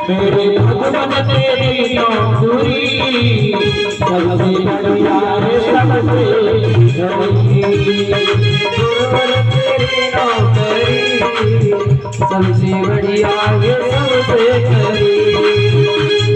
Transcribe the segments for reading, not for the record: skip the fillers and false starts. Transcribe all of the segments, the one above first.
मेरे भगवान तेरी नौकरी सबसे बढ़िया है, सबसे गुरुवर तेरी नौकरी सबसे बढ़िया है, सबसे खरी।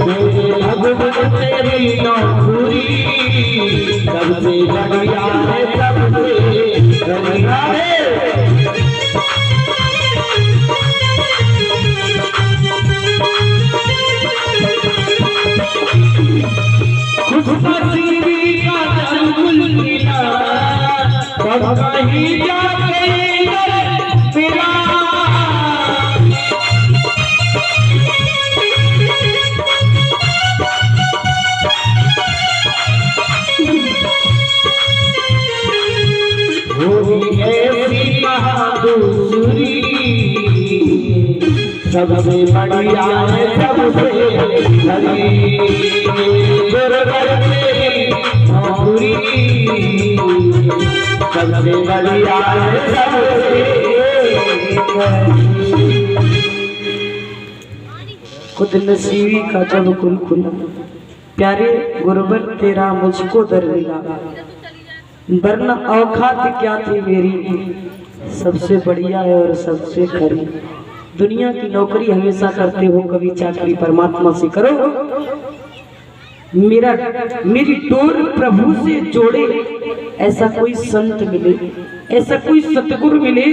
मेरे भगवान तेरी नौकरी सबसे बढ़िया है, सबसे बढ़िया है। कहीं जाके मेरा होगी ऐसी बहादुरी सबसे बढ़िया है, सबसे खरी। गुरुवर तेरी नौकरी सबसे बढ़िया है, सबसे खुद नसीबी का जब कुल खुला प्यारे गुरुवर तेरा मुझको दर मिला, वरना औकात क्या थी मेरी, सबसे बढ़िया है और सबसे खरी। दुनिया की नौकरी हमेशा करते हो, कभी चाकरी परमात्मा से करो। मेरी डोर प्रभु से जोड़े, ऐसा कोई संत मिले, ऐसा कोई सतगुरु मिले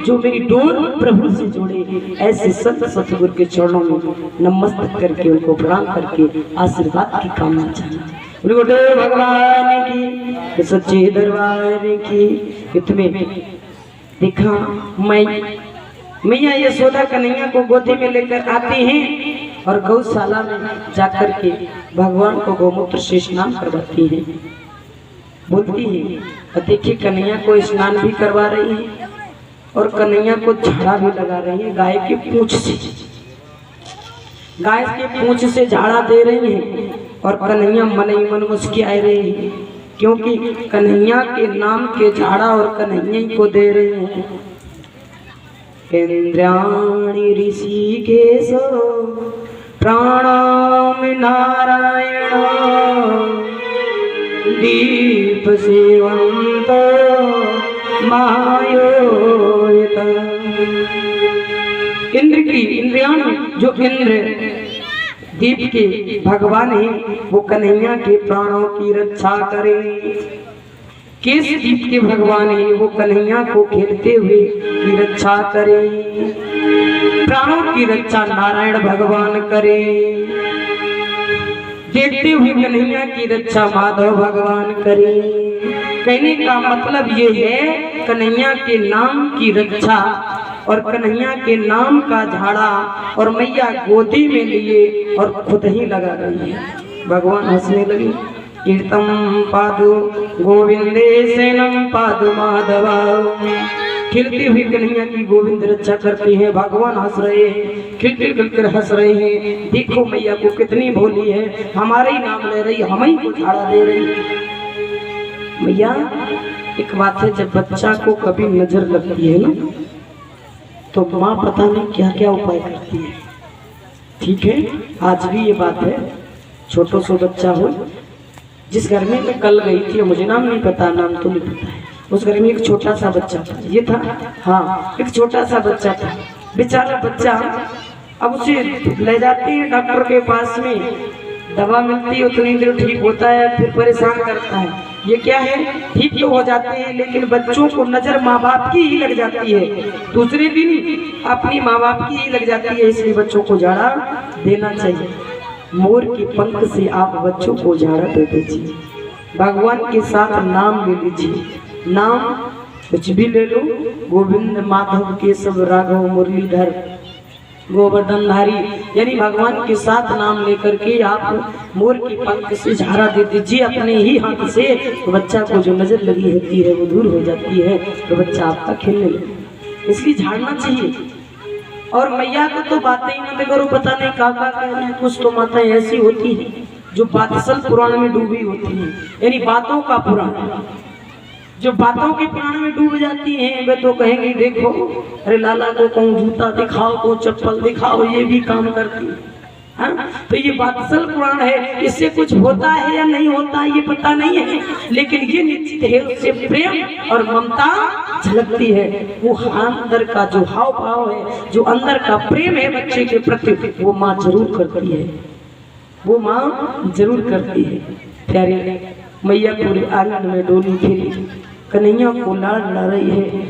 जो मेरी डोर प्रभु से जोड़े। ऐसे संत सतगुरु के चरणों में नमस्ते करके उनको प्रणाम करके आशीर्वाद की कामना चाहना। भगवान की सच्चे दरबार की हित में देखा मैया यशोदा कन्हैया को गोदी में लेकर आती हैं और गौशाला में जाकर के भगवान को गोमूत्र से स्नान करवाती हैं। बोलती है देखिए कन्हैया को स्नान भी करवा रही है और कन्हैया को झाड़ा भी लगा रही है। गाय के पूंछ से झाड़ा दे रही है और कन्हैया मन ही मन मुस्किया रही है, क्योंकि कन्हैया के नाम के झाड़ा और कन्हैया को दे रहे हैं। इंद्राणी ऋषिकेशो प्राणाम नारायण दीप सेवंत महायोत। इंद्र की इंद्रियाणी जो इंद्र दीप के भगवान है, वो कन्हैया के प्राणों की रक्षा करे। केश दीप के भगवान है, वो कन्हैया को खेलते हुए की रक्षा करे। प्राणों की रक्षा नारायण भगवान करे। देखते हुए कन्हैया की रक्षा माधव भगवान करे। कहने का मतलब ये है कन्हैया के नाम की रक्षा और कन्हैया के नाम का झाड़ा और मैया गोदी में लिए और खुद ही लगा रही है। भगवान हंसने लगे। कीर्तम पादु गोविंदेशनम पादु माधवा। खिलती हुई कन्हैया की गोविंद रक्षा करते हैं। भगवान हंस रहे हैं, खिलकर हंस रहे हैं। देखो मैया को कितनी भोली है, हमारे ही नाम ले रही, हम ही को झाड़ा दे रही। मैया एक बात है, जब बच्चा को कभी नजर लगती है ना, तो माँ पता नहीं क्या क्या उपाय करती है। ठीक है, आज भी ये बात है। छोटो सो बच्चा हो, जिस घर में मैं कल गई थी, मुझे नाम नहीं पता, नाम तो नहीं पता है, उस घर में एक छोटा सा बच्चा था। ये था, हाँ, एक छोटा सा बच्चा था। बेचारा बच्चा, अब उसे ले जाते हैं डॉक्टर के पास में, दवा मिलती है, उतनी देर ठीक होता है, फिर परेशान करता है। ये क्या है, ठीक तो हो जाते हैं, लेकिन बच्चों को नजर माँ बाप की ही लग जाती है, दूसरे दिन अपनी माँ बाप की ही लग जाती है। इसलिए बच्चों को झाड़ा देना चाहिए। मोर के पंख से आप बच्चों को झाड़ा दे दीजिए। भगवान के साथ नाम ले लीजिए। नाम कुछ भी ले लो, गोविंद माधव केशव राघव मुरलीधर, गोवर्धनधारी, यानी भगवान के साथ नाम लेकर के आप मोर की पंख से झाड़ा दे दीजिए अपने ही हाथ से, तो बच्चा को जो नजर लगी होती है वो दूर हो जाती है, तो बच्चा आपका खेलने लगे। इसलिए झाड़ना चाहिए। और मैया को तो बातें ही मत करो, पता नहीं क्या कह रहे हैं। कुछ तो माताएं ऐसी होती हैं जो बातसल पुराण में डूबी होती हैं, यानी बातों का पुराण, जो बातों के पुराण में डूब जाती हैं। वे तो कहेंगे देखो अरे लाला को कहूँ जूता दिखाओ, को चप्पल दिखाओ, ये भी काम करती है। हाँ? तो ये बातसल पुराण है, इससे कुछ होता है या नहीं होता ये पता नहीं है, लेकिन ये निश्चित है उससे प्रेम और ममता झलकती है। वो अंदर का जो हाव भाव है, जो अंदर का प्रेम है बच्चे के प्रति, वो माँ जरूर करती है, वो माँ जरूर करती है। प्यारे मैया पूरे आंगन में डोली फिरी, कन्हैया को लाड़ ला रही है।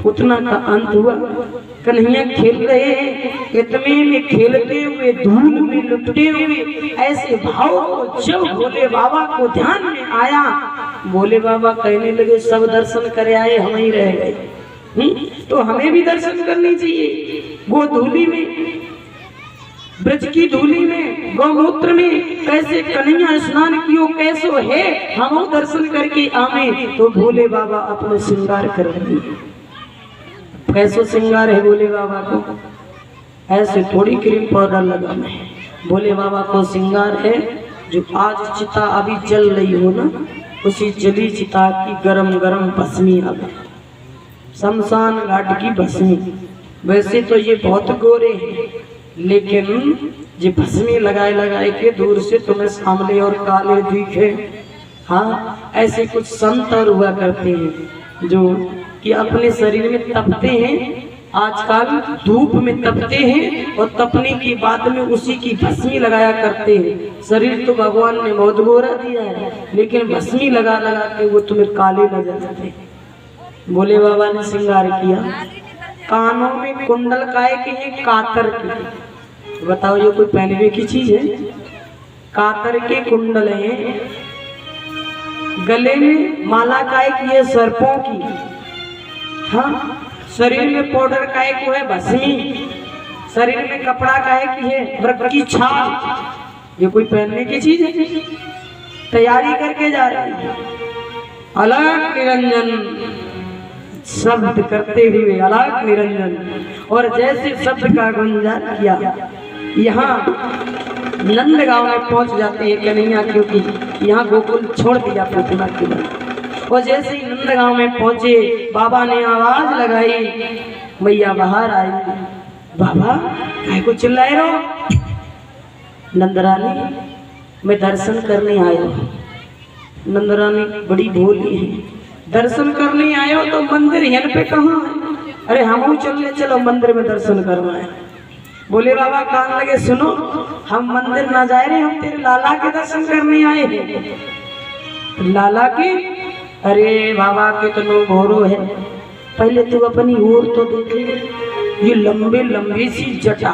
उतना का अंत हुआ, कन्हैया खेल रहे हैं, इतने में खेलते हुए धूल में लुटते हुए ऐसे भाव को जब भोले बाबा को ध्यान में आया, भोले बाबा कहने लगे सब दर्शन करे आए, हम ही रह गए। तो हमें भी दर्शन करनी चाहिए। वो धूली में, ब्रज की धूली में, गौमूत्र में कैसे कन्हैया स्नान कियो कैसो है, हम दर्शन करके आवे। तो भोले बाबा अपने श्रृंगार कर रहे हैं। कैसो श्रृंगार है भोले बाबा को, ऐसे थोड़ी क्रीम पाउडर लगाना है। भोले बाबा को श्रृंगार है जो आज चिता अभी जल रही हो ना, उसी जली चिता की गरम गरम भस्मी आवे, शमशान घाट की भस्मी। वैसे तो ये बहुत गोरे हैं, लेकिन ये भस्मी लगाए लगाए के दूर से तुम्हें सांवले और काले दिखे। हाँ, ऐसे कुछ संत और हुआ करते हैं जो कि अपने शरीर में तपते हैं, आजकल धूप में तपते हैं और तपने के बाद में उसी की भस्मी लगाया करते हैं। शरीर तो भगवान ने बहुत गोरा दिया है, लेकिन भस्मी लगा लगा के वो तुम्हें काले नजर आते हैं। भोले बाबा ने श्रृंगार किया, कानों में कुंडल काय के हैं, कातर के। बताओ ये कोई पहनवे की चीज है? कातर के कुंडल हैं। गले में माला काय की है, सर्पों की। हाँ, शरीर में पाउडर काय को है, भस्मी। शरीर में कपड़ा काय की है, मृग की छाल। ये कोई पहनने की चीज है? तैयारी करके जा रहे हैं। अलग निरंजन शब्द करते हुए, अलग निरंजन। और जैसे शब्द का गुंजान किया, यहाँ नंदगांव में पहुंच जाते हैं कन्हैया, क्योंकि यहाँ गोकुल छोड़ दिया प्रतिमा के बाद। और जैसे ही नंदगांव में पहुंचे, बाबा ने आवाज लगाई, मैया बाहर आई। बाबा काय को चिल्लाए रहो? नंदरानी मैं दर्शन करने आया हूँ। नंदरानी बड़ी भोली है, दर्शन करने आए हो तो मंदिर यहाँ पे कहाँ है? अरे हम चलो मंदिर में दर्शन करवाए। बोले बाबा कान लगे सुनो, हम मंदिर ना जाए रहे, हम तेरे लाला के दर्शन करने आए हैं। लाला के? अरे बाबा कितनो घोरो है, पहले तू अपनी ओर तो देखे। ये लंबे लंबी सी जटा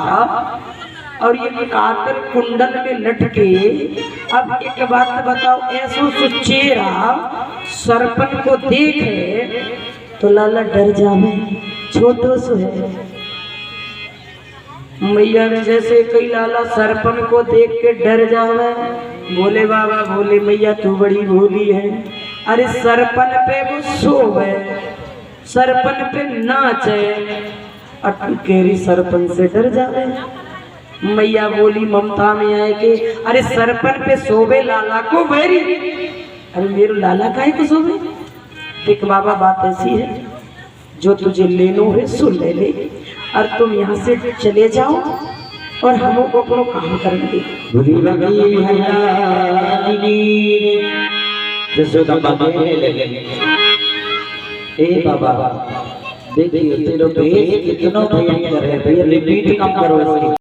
और ये कातर कुंडल में लटके। अब एक बात बताओ, ऐसो सुचेरा सरपन को देखे तो लाला डर जावे, छोटो सो है। मैया ने जैसे कई लाला सरपन को देख के डर जावे। बोले बाबा बोले मैया तू बड़ी भोली है। अरे सरपन पे वो सोवे, सरपन पे नाचे, अटू केरी सरपन से डर जावे। मैया बोली ममता में आए के अरे सरपन पे सोवे लाला को बैरी। अरे मेरे लाला काहे को सोवे? देख बाबा बात ऐसी है, जो तुझे लेनो है सो ले ले, और तुम यहाँ से चले जाओ और हम अपनो काम करेंगे। ए बाबा देखिए तेरे पेट कितना भयंकर है भैया, रिपीट कम करो।